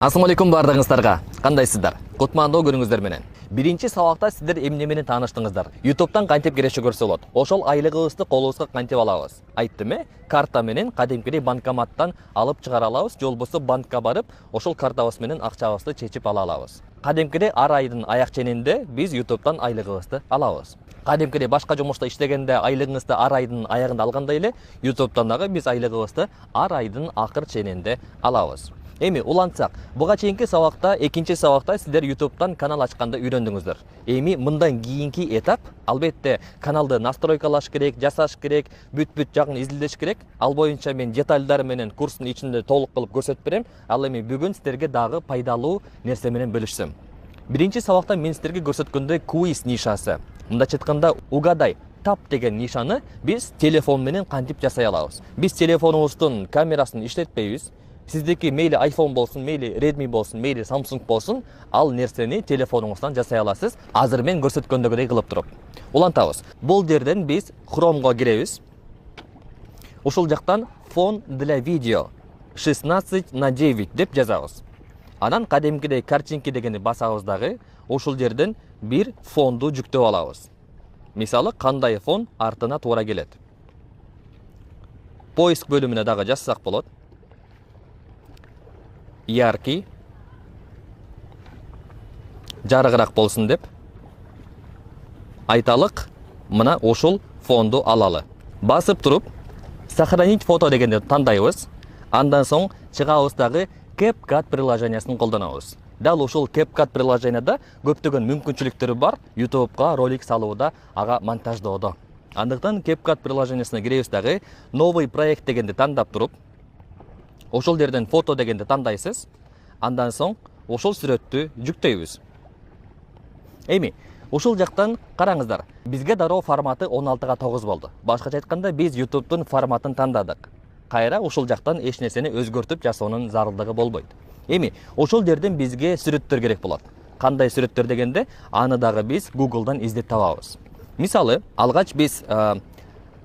Assalamu алейкум бардыгыңыздарга. Кандайсыздар? Кутмандуу күнүңүздөр менен. Биринчи сабакта сиздер эмне менен тааныштыңыздар? YouTube'дан кантип киреше көрсө болот. Ошол айлыгыбызды колубузга кантип алабыз? Айттым карта менен кадимкидей банкоматтан алып чыгара алабыз, же болбосо банкка барып, ошол картабыз менен акчабызды чечип ала алабыз. Кадимкидей ар айдын аяк ченинде биз YouTube'дан айлыгыбызды алабыз. Кадимкидей башка жумушта иштегенде айлыгыңызды ар айдын аягында алгандай эле, YouTube'дан дагы биз айлыгыбызды ар айдын акыр ченинде алабыз. Эми улантсак, буга чейинки сабакта, экинчи сабакта сиздер YouTube'дан канал ачканды үйрөндүңүздөр. Эми мындан кийинки этап, албетте, каналды настройкалаш керек, жасаш керек, бүт жагын изилдеш керек. Ал боюнча мен детальдар менен курстун ичинде толук кылып көрсөтүп берем. Ал эми бүгүн сиздерге дагы пайдалуу нерсе менен бөлүшсөм. Биринчи сабакта мен сиздерге көрсөткөндөй квиз нишасы. Мындайча айтканда, угадай тап деген нишаны биз телефон менен кантип жасай алабыз. Биз телефонубуздун камерасын иштетпейбиз. Сиздики мейли iPhone болсун, мейли Redmi болсун, мейли Samsung болсун, ал нерсени телефонуңуздан жасай аласыз. Азыр мен көрсөткөндөгүдөй кылып туруп. Улантабыз. Бул жерден биз Chrome'га киребиз. Ушул жактан фон для видео 16:9 деп жазабыз. Анан кадимкидей картинки дегенди басабыз дагы, ушул жерден бир фонду жүктөп алабыз. Мисалы, кандай фон артына туура келет. Поиск бөлүмүнө дагы жазсак болот. Яркий, жарыгыраак болсун деп айталык, мына ошол фонду алалы. Басып туруп, сохранить фото дегенди тандайбыз. Андан соң чыгабыздагы CapCut приложениясын колдонобуз. Дал ушул CapCut приложенияда көптөгөн мүмкүнчүлүктөрү бар YouTube'га ролик салууда, ага монтаждоодо. Андыктан CapCut приложениясына киребиз дагы, новый проект дегенди тандап туруп, ошол жерден фото дегенди тандайсыз. Андан соң ошол сүрөттү жүктөйбүз. Эми, ушул жактан караңыздар. Бизге дароо форматы 16:9 болду. Башкача айтканда, биз YouTube'дун форматын тандадык. Кайра ушул жактан эч нерсени өзгөртүп жасоонун зарылдыгы болбойт. Эми, ошол жерден бизге сүрөттөр керек болот. Кандай сүрөттөр дегенде, аны дагы биз Google'дан издеп табабыз. Мисалы, алгач биз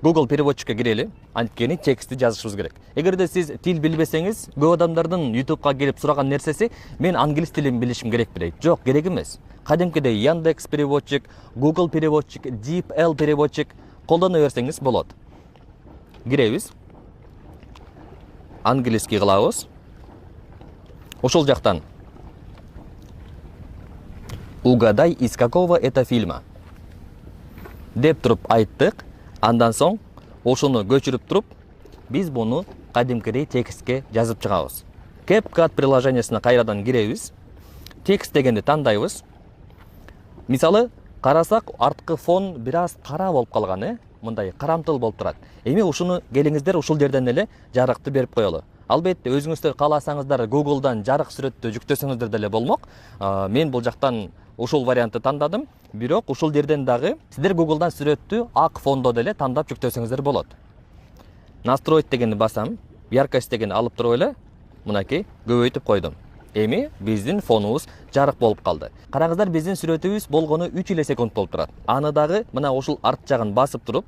Google переводчикке кирели, анткени текстти жазышыбыз керек. Эгерде сиз тил билбесеңиз, көп адамдардын YouTube'га келип сураган нерсеси, мен англис тилин билишим керек дейт. Жок, керек эмес. Кадимкидей Яндекс переводчик, Google переводчик, DeepL переводчик колдоно берсеңиз болот. Киребиз. Англиский кылабыз. Ошол жактан угадай из какого это фильма деп туруп айттык. Андан соң ошону көчүрүп туруп, биз буну кадимкидей текстке жазып чыгабыз. CapCut приложениясына кайрадан киребиз. Текст дегенди тандайбыз. Мисалы, карасак, арткы фон бир аз кара болуп калган, мындай карамтыл болуп турат. Эми ушуну келиңиздер ушул жерден эле жарыкты берип коелу. Албетте, өзүңүздөр кааласаңыздар Google'дан жарык сүрөттү жүктөсөңүздөр деле болмок. Мен бул жактан ушул вариантты тандадым. Бирок ушул жерден дагы сиздер Google'дан сүрөттү ак фондо деле тандап жүктөсөңүздөр болот. Настроить дегенди басам, яркость дегенди алып туруп эле, мынакей көбөйтүп койдум. Эми биздин фонубуз жарык болуп калды. Караңыздар, биздин сүрөтүбүз болгону 3 секунд болуп турат. Аны дагы мына ушул арт жагын басып туруп,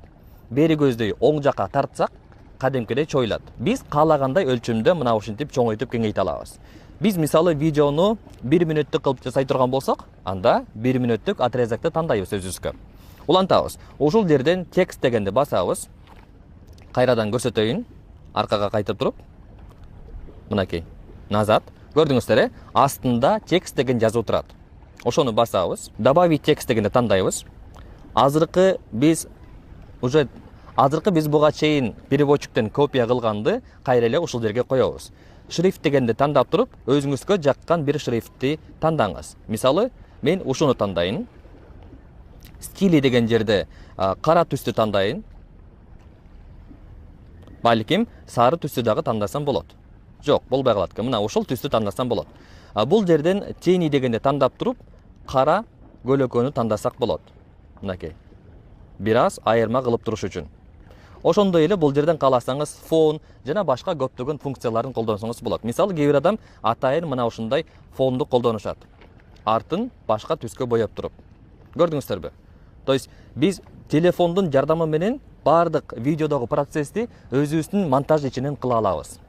бери көздөй оң жакка тартсак, кадимкидей чойлат. Биз каалагандай өлчөмдө мына ушинтип чоңойтуп кеңейте алабыз. Биз мисалы видеону 1 мүнөттүк кылып жасай турган болсок, анда 1 мүнөттүк отрезакты тандайбыз өзүбүзгө. Улантабыз. Ушул жерден текст дегенди басабыз. Кайрадан көрсөтөйүн. Аркага кайтып туруп, мынакей, назад. Көрдүңүздөр, астында текст деген жазуу турат. Ошону басабыз. Добавить текст дегенди тандайбыз. Азыркы биз буга чейин переводчиктен копия кылганды кайра эле ушул жерге коебуз. Шрифт дегенди тандап туруп, өзүңүзгө жаккан бир шрифтти тандаңыз. Мисалы, мен ушуну тандайын. Стили деген жерде кара түстү тандайын. Балким сары түстү дагы тандасам болот. Жок, болбой калат экен. Мына ушул түстү тандасам болот. Бул жерден тени дегенди тандап туруп, кара көлөкөнү тандасак болот. Мынакей. Бир аз айырма кылып туруш үчүн. Ошондой эле бул жерден кааласаңыз фон жана башка көптөгөн функцияларын колдонсоңуз болот. Мисалы, кээ бир адам атайын мына ушундай фонду колдонушат. Артын башка түскө боеп туруп. Көрдүңүздөрбү? То есть биз телефондун жардамы менен бардык видеодогу процессти өзүбүздүн монтаж ичинен кыла алабыз.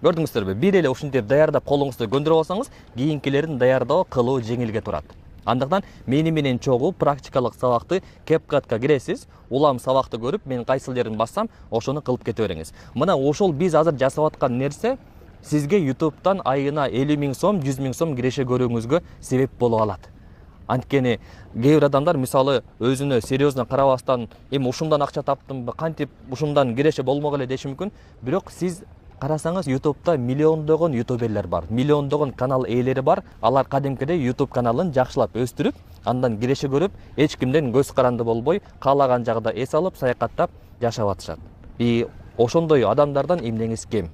Көрдүңүздөрбү? Бир эле ушинтип даярдап колуңузду көндүрүп алсаңыз, кийинкилерин даярдоо кылуу жеңилге турат. Андыктан мени менен чогуу практикалык сабакты CapCut'ка киресиз, улам сабакты көрүп, мен кайсыл жерин бассам, ошону кылып кете бериңиз. Мына ошол биз азыр жасап аткан нерсе сизге YouTube'дан айына 50 000 сом, 100 000 сом киреше көрүүңүзгө себеп боло алат. Анткени кээ бир адамдар мисалы өзүнө серьезно карабастан, эми ушундан акча таптымбы, кантип ушундан киреше болмок эле деши мүмкүн. Бирок сиз карасаңыз, YouTube'да миллиондогон ютуберлер бар, миллиондогон канал ээлери бар. Алар кадимкидей YouTube каналын жакшылап өстүрүп, андан киреше көрүп, эч кимден көз каранды болбой, каалаган жагда эс алып, саякаттап жашап атышат. Ошондой адамдардан эмнеңиз кем?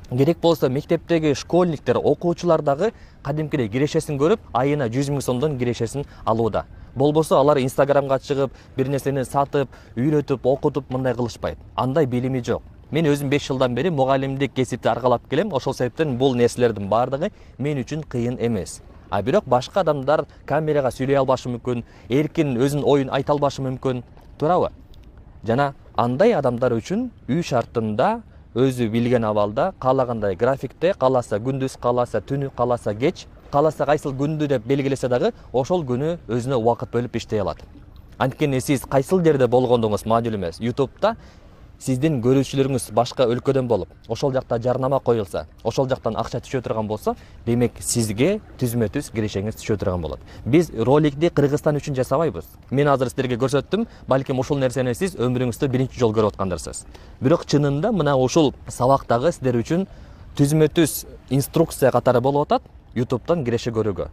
Керек болсо мектептеги школьниктер, окуучулар дагы кадимкидей кирешесин көрүп, айына 100 000 сомдон кирешесин алууда. Болбосо алар Instagramга чыгып, бир нерсени сатып, үйрөтүп, окутуп мындай кылышпайт. Андай билими жок. Мен өзүм 5 жылдан бери мугалимдик кесипти аргалап келем. Ошол себептен бул нерселердин баардыгы мен үчүн кыйын эмес. Бирок башка адамдар камерага сүйлөй албашы мүмкүн, эркин өзүнүн оюн айта албашы мүмкүн, туурабы? Жана андай адамдар үчүн үй шартында өзү билген абалда каалагандай графикте, кааласа күндүз, кааласа түнү, кааласа кеч, кааласа кайсыл күндү деп белгилесе дагы ошол күнү өзүнө убакыт бөлүп иштей алат. Анткени сиз кайсыл жерде болгондугуңуз маанилүү эмес. YouTube'да сиздин көрүүчүлөрүңүз башка өлкөдөн болуп, ошол жакта жарнама коюлса, ошол жактан акча түшө турган болсо, демек сизге түзмө-түз кирешеңиз түшө турган болот. Биз роликти Кыргызстан үчүн жасабайбыз. Мен азыр сиздерге көрсөттүм, балким ушул нерсени сиз өмүрүңүздө биринчи жолу көрүп аткандарсыз. Бирок чынында мына ушул сабактагы сиздер үчүн түзмө-түз инструкция катары болуп атат YouTube'дан киреше көрүүгө.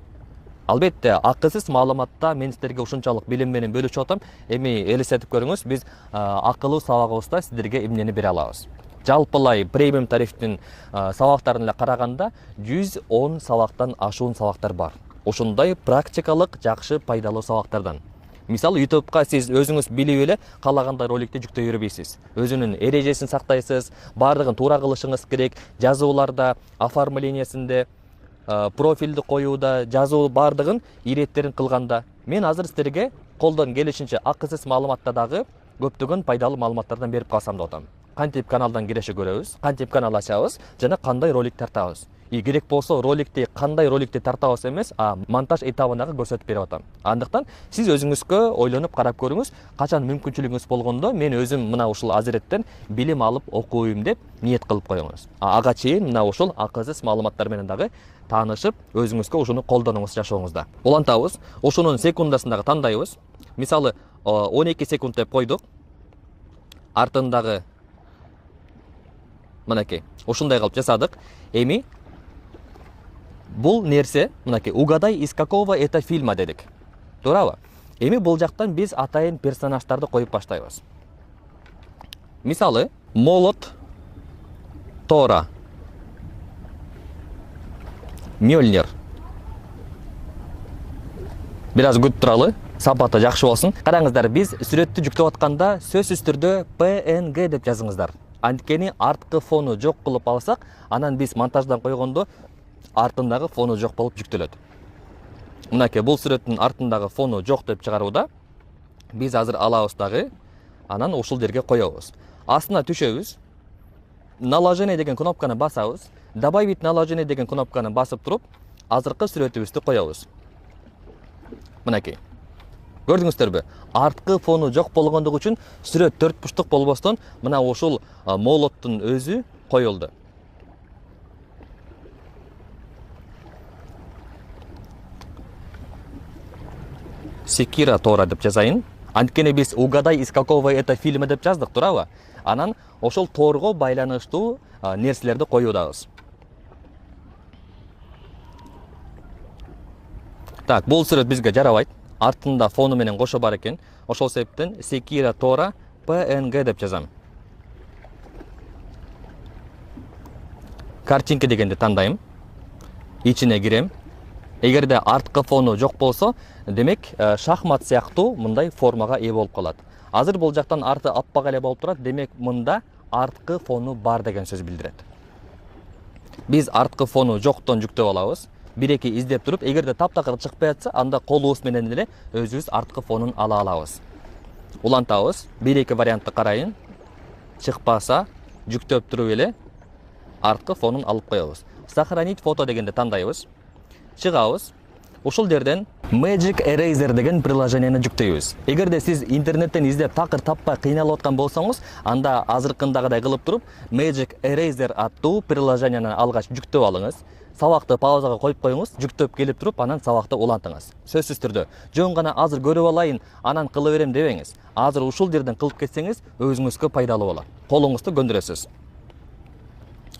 Албетте, акысыз маалыматта мен сиздерге ушунчалык билим менен бөлүшүп атам. Эми элестетип көрүңүз, биз акылуу сабагыбызда сиздерге эмнени бере алабыз. Жалпылай премиум тарифтин сабактарын эле караганда 110 сабактан ашуун сабактар бар. Ушундай практикалык, жакшы, пайдалуу сабактардан. Мисалы, YouTube'ка сиз өзүңүз билип эле каалагандай роликти жүктөй бербейсиз. Өзүнүн эрежесин сактайсыз, баардыгын туура кылышыңыз керек, жазууларда, оформлениясинде, профилди коюуда, жазуу баардыгын иреттерин кылганда. Мен азыр сиздерге колдон келишинче акысыз маалыматта дагы көптөгөн пайдалуу маалыматтардан берип калсам деп атам. Кантип каналдан киреше көрөбүз, кантип канал ачабыз жана кандай ролик тартабыз. Керек болсо роликти кандай роликти тартабыз эмес, монтаж этабын дагы көрсөтүп берип атам. Андыктан сиз өзүңүзгө ойлонуп карап көрүңүз, качан мүмкүнчүлүгүңүз болгондо мен өзүм мына ушул азиреттен билим алып окуйм деп ниет кылып коюңуз. Ага чейин мына ушул акысыз маалыматтар менен дагы таанышып, өзүңүзгө ушуну колдонуңуз жашооңузда. Улантабыз, ушунун секундасын дагы тандайбыз. Мисалы, 12 секунд деп койдук. Артындагы мынакей, ушундай кылып жасадык. Эми бул нерсе, мынакей, угадай из какого это фильма дедик. Туурабы? Эми бул жактан биз атайын персонаждарды коюп баштайбыз. Мисалы, Молот Тора, Мёльнир. Бир аз күтүп туралы, сапаты жакшы болсун. Караңыздар, биз сүрөттү жүктөп атканда сөзсүз түрдө PNG деп жазыңыздар. Анткени арткы фону жок кылып алсак, анан биз монтаждан койгондо артындагы фону жок болуп жүктөлөт. Мынакей, бул сүрөттүн артындагы фону жок деп чыгарууда. Биз азыр алабыз дагы, анан ушул жерге коебуз. Астына түшөбүз. Наложение деген кнопканы басабыз. Добавить наложение деген кнопканы басып туруп, азыркы сүрөтүбүздү коебуз. Мынакей. Көрдүңүздөрбү? Арткы фону жок болгондугу үчүн сүрөт 4 бурчтук болбостон мына ушул молоттун өзү коюлду. Секира Тора деп жазайын. Анткени биз угадай из какого это фильма деп жаздык, туурабы? Анан ошол торго байланыштуу нерселерди коюудабыз. Так, бул сүрөт бизге жарабайт. Артында фону менен кошо бар экен. Ошол себептен Секира Тора PNG деп жазам. Картинка дегенди тандайм. Ичине кирем. Эгерде арткы фону жок болсо, демек шахмат сыяктуу мындай формага ээ болуп калат. Азыр бул жактан арты аппак эле болуп турат, демек мында арткы фону бар деген сөз билдирет. Биз арткы фону жоктон жүктөп алабыз. 1-2 издеп туруп, эгерде таптакыр чыкпай атса, анда колубуз менен эле өзүбүз арткы фонун ала алабыз. Улантабыз. 1-2 вариантты карайын. Чыкпаса, жүктөп туруп эле арткы фонун алып коебуз. Сохранить фото дегенди тандайбыз. Чыгабыз. Ушул жерден Magic Eraser деген приложениени жүктөйбүз. Эгерде сиз интернеттен издеп такыр таппай кыйналып аткан болсоңуз, анда азыркындагыдай кылып туруп Magic Eraser аттуу приложениени алгач жүктөп алыңыз. Сабакты паузага коюп коюңуз, жүктөп келип туруп, анан сабакты улантыңыз. Сөзсүз түрдө, жөн гана азыр көрүп алайын, анан кыла берем дебеңиз. Азыр ушул жерден кылып кетсеңиз, өзүңүзгө пайдалуу болот. Колуңузду көндүрөсүз.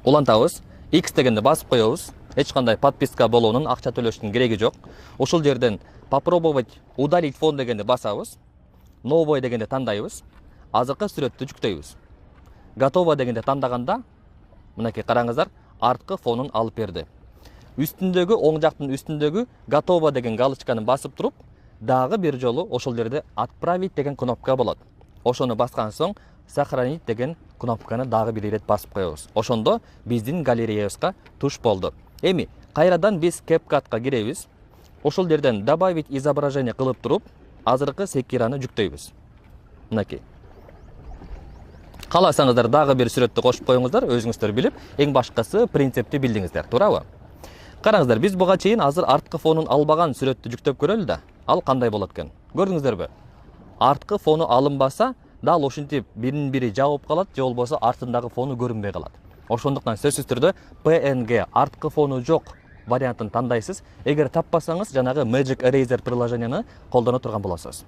Улантабыз. X дегенди басып коебуз. Эч кандай подписка болуунун, акча төлөштүн кереги жок. Ошол жерден попробовать удалить фон дегенди басабыз. Новый дегенди тандайбыз. Азыркы сүрөттү жүктөйбүз. Готово дегенди тандаганда, мынакей караңыздар, арткы фонун алып берди. Үстүндөгү, оң жактын үстүндөгү готово деген галочканы басып туруп, дагы бир жолу ошол жерде отправить деген кнопка болот. Ошону баскан соң сохранить деген кнопканы дагы бир ирет басып коебуз. Ошондо биздин галереябызга туш болду. Эми кайрадан биз CapCut'ка киребиз. Ошол жерден добавить изображение кылып туруп, азыркы секираны жүктөйбүз. Мынакей. Кааласаңыздар дагы бир сүрөттү кошуп коюңуздар, өзүңүздөр билип, эң башкысы принципти билдиңиздер, туурабы? Караңыздар, биз буга чейин азыр арткы фонун албаган сүрөттү жүктөп көрөлү да. Ал кандай болот экен? Көрдүңүздөрбү? Арткы фону алынбаса, дал ушинтип бирин бири жабып калат, же болбосо артындагы фону көрүнбөй калат. Ошондуктан сөзсүз түрдө PNG арткы фону жок вариантын тандайсыз. Эгер таппасаңыз, жанагы Magic Eraser приложениени колдоно турган болосуз.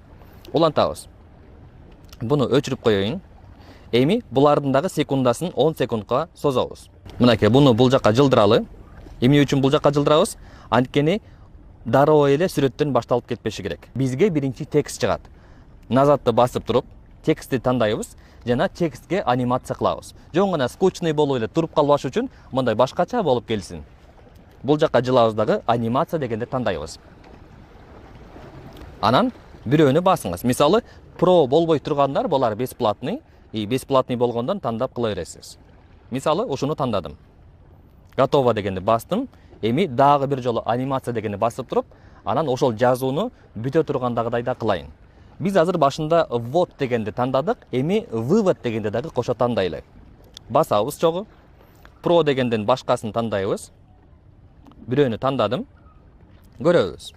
Улантабыз. Буну өчүрүп коеюн. Эми булардын дагы секундасын 10 секундка созобуз. Мынакей, буну бул жакка жылдыралы. Эмне үчүн бул жакка жылдырабыз? Анткени дароо эле сүрөттөн башталып кетпеши керек. Бизге биринчи текст чыгат. Назатты басып туруп, текстти тандайбыз жана текстке анимация кылабыз. Жөн гана скучный болуп эле туруп калбаш үчүн мындай башкача болуп келсин. Бул жакка жылабыз дагы анимация дегенди тандайбыз. Анан бирөөнү басыңыз. Мисалы, Pro болбой тургандар булар бесплатный, бесплатный болгондон тандап кыла бересиз. Мисалы, ушуну тандадым. Готово дегенди бастым. Эми дагы бир жолу анимация дегенди басып туруп, анан ошол жазууну бүтө тургандагыдай да кылайын. Биз азыр башында ввод дегенди тандадык, эми вывод дегенди дагы кошо тандайлы. Басабыз чогу. Pro дегенден башкасын тандайбыз. Бирөөнү тандадым. Көрөбүз.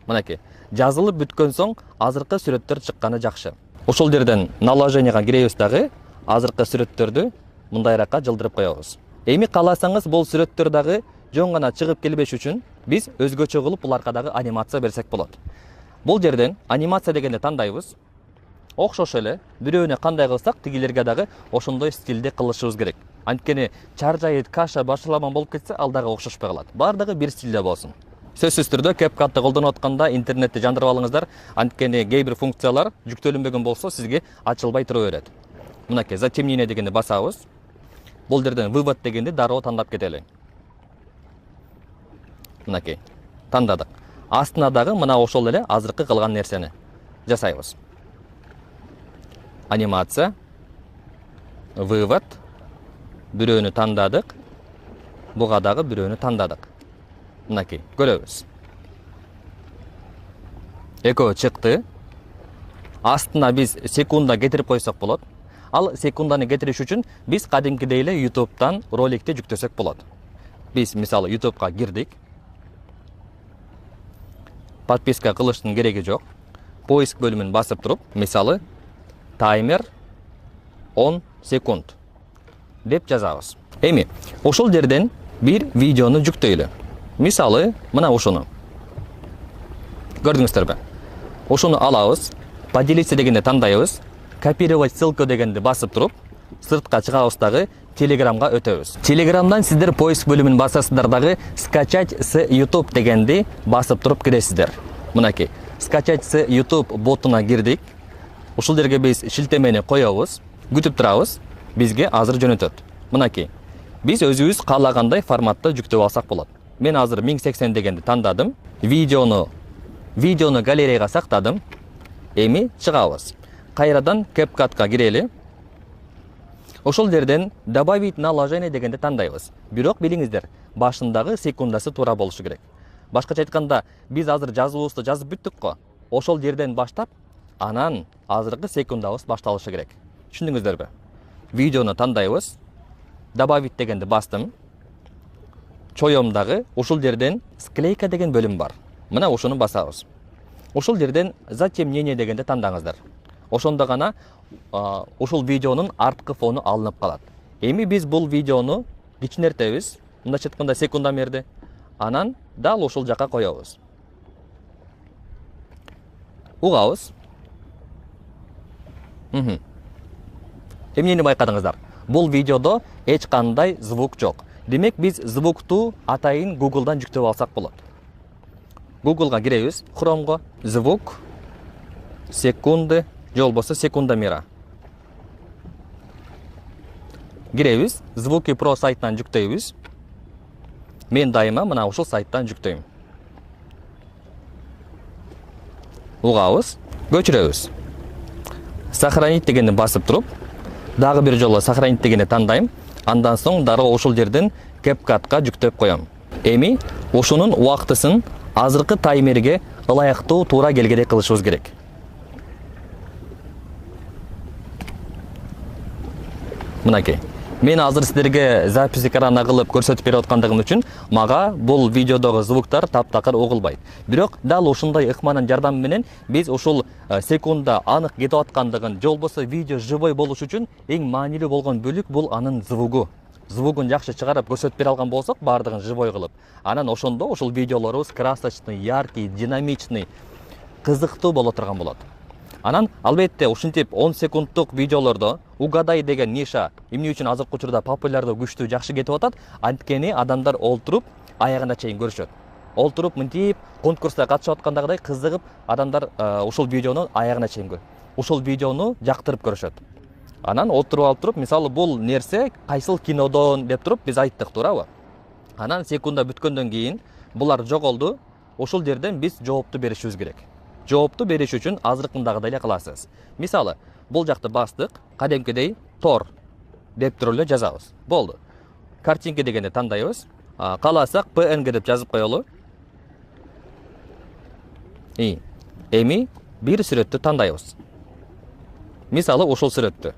Мынакей, жазылып бүткөн соң азыркы сүрөттөр чыкканы жакшы. Ошол жерден наложенияга киребиз дагы, азыркы сүрөттөрдү мындайракка жылдырып коебуз. Эми кааласаңыз, бул сүрөттөр дагы жөн гана чыгып келбеш үчүн биз өзгөчө кылып буларга дагы анимация берсек болот. Бул жерден анимация дегенди тандайбыз. Окшош эле бирөөнө кандай кылсак, тигилерге дагы ошондой стилде кылышыбыз керек. Анткени чаржайыт, каша, башаламан болуп кетсе, ал дагы окшошпой калат. Бардыгы бир стилде болсун. Сөзсүз түрдө CapCut'ты колдонуп атканда интернетти жандырып алыңыздар. Анткени кээ бир функциялар жүктөлүнбөгөн болсо, сизге ачылбай тура берет. Мынакей, затемнение дегенди басабыз. Бул жерден вывод дегенди дароо тандап кетели. Мынакей, тандадык. Астына дагы мына ошол эле азыркы кылган нерсени жасайбыз. Анимация, вывод, бирөөнү тандадык, буга дагы бирөөнү тандадык. Мынакей, көрөбүз. Экөө чыкты. Астына биз секунда кетирип койсок болот. Ал секунданы кетириш үчүн биз кадимкидей эле YouTube'дан роликти жүктөсөк болот. Биз мисалы YouTube'га кирдик. Подписка кылыштын кереги жок. Поиск бөлүмүн басып туруп, мисалы таймер 10 секунд деп жазабыз. Эми ошол жерден бир видеону жүктөйлү. Мисалы, мына ушуну. Көрдүңүздөрбү? Ушуну алабыз, поделиться дегенди тандайбыз, копировать ссылку дегенди басып туруп, сыртка чыгабыз дагы Telegramга өтөбүз. Telegramдан сиздер поиск бөлүмүн басасыздар дагы скачать с YouTube дегенди басып туруп киресиздер. Мынакей, скачать с YouTube ботуна кирдик. Ушул жерге биз шилтемени коебуз, күтүп турабыз, бизге азыр жөнөтөт. Мынакей, биз өзүбүз каалагандай форматта жүктөп алсак болот. Мен азыр 1080 дегенди тандадым. Видеону галереяга сактадым. Эми чыгабыз. Кайрадан CapCut'ка кирели. Ошол жерден добавить наложение дегенди тандайбыз. Бирок билиңиздер, башындагы секундасы туура болушу керек. Башкача айтканда, биз азыр жазуубузду жазып бүттүк го. Ошол жерден баштап, анан азыркы секундабыз башталышы керек. Түшүндүңүздөрбү? Видеону тандайбыз. добавить дегенди бастым. Чоемдагы ушул жерден склейка деген бөлүм бар. Мына ошону басабыз. Ушул жерден затемнение дегенди тандаңыздар. Ошондо гана ушул видеонун арткы фону алынып калат. Эми биз бул видеону кичинертебиз. Мындайча айтканда секундомерди. Анан дал ушул жака коебуз. Угабыз. Эмнени байкадыңыздар? Бул видеодо эч кандай звук жок. Демек биз звукту атайын Google'дан жүктөп алсак болот. Google'га киребиз, Chrome'го звук секунды, же болбосо секундомера. Киребиз, Звуки Pro сайтынан жүктөйбүз. Мен дайыма мына ушул сайттан жүктөйм. Угабыз, көчүрөбүз. Сохранить дегенди басып туруп, дагы бир жолу сохранить дегенди тандайм. Андан соң дароо ушул жерден CapCut'ка жүктөп коем. Эми ушунун убактысын азыркы таймерге ылайыктуу туура келгедей кылышыбыз керек. Мынакей. Мен азыр силерге запись экрана кылып көрсөтүп берип аткандыгым үчүн мага бул видеодогу звуктар таптакыр угулбайт. Бирок дал ушундай ыкманын жардамы менен биз ушул секунда анык кетип аткандыгын, же болбосо видео живой болуш үчүн эң маанилүү болгон бөлүк бул анын звугу. Звугун жакшы чыгарып көрсөтүп бере алган болсок, бардыгын живой кылып, анан ошондо ушул видеолорубуз красочный, яркий, динамичный, кызыктуу боло турган болот. Анан албетте ушинтип 10 секунддук видеолордо угадай деген ниша эмне үчүн азыркы учурда популярдуу, күчтүү, жакшы кетип атат? Анткени адамдар олтуруп аягына чейин көрүшөт. Олтуруп мынтип конкурста катышып аткандагыдай кызыгып адамдар ушул видеону аягына чейин ушул видеону жактырып көрүшөт. Анан олтуруп алып туруп, мисалы бул нерсе кайсыл кинодон деп туруп биз айттык, туурабы? Анан секунда бүткөндөн кийин булар жоголду. Ушул жерден биз жоопту беришибиз керек. Жоопту бериш үчүн азыркындагыдай эле кыласыз. Мисалы, бул жакты бастык, кадимкидей Тор деп туруп эле жазабыз. Болду. Картинка дегенди тандайбыз. Кааласак PNG деп жазып коелу. Эми бир сүрөттү тандайбыз. Мисалы, ушул сүрөттү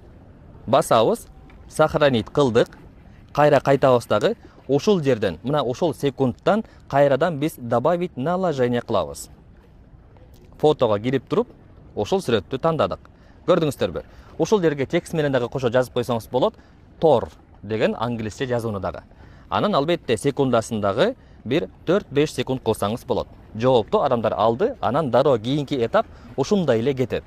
басабыз, сохранить кылдык, кайра кайтабыз дагы. Ушул жерден, мына ушул секундтан кайрадан биз добавить наложение кылабыз. Фотого кирип туруп, ушул сүрөттү тандадык. Көрдүңүздөрбү? Ушул жерге текст менен дагы кошо жазып койсоңуз болот. Тор деген англисче жазууну дагы. Анан албетте секундасындагы бир 4-5 секунд кылсаңыз болот. Жоопту адамдар алды, анан дароо кийинки этап ушундай эле кетет.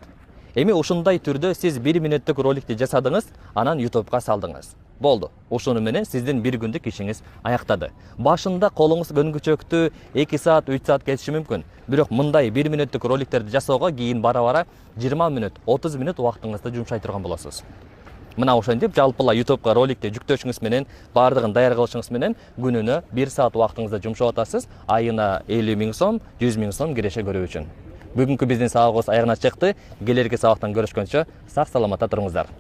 Эми ушундай түрдө сиз 1 мүнөттүк роликти жасадыңыз, анан YouTube'га салдыңыз. Болду. Ушуну менен сиздин бир күндүк ишиңиз аяктады. Башында колуңуз көнгүчөктү 2 саат, 3 саат кетиши мүмкүн. Бирок мындай 1 мүнөттүк роликтерди жасоого кийин бара-бара 20 мүнөт, 30 мүнөт убактыңызды жумшай турган болосуз. Мына ошентип жалпыла YouTube'га роликти жүктөшүңүз менен, бардыгын даяр кылышыңыз менен күнүнө 1 саат убактыңызды жумшап атасыз. Айына 50 000 сом, 100 000 сом киреше көрүү үчүн. Бүгүнкү биздин сабагыбыз аягына чыкты. Келерки сабактан көрүшкөнчө сак саламатта туруңуздар.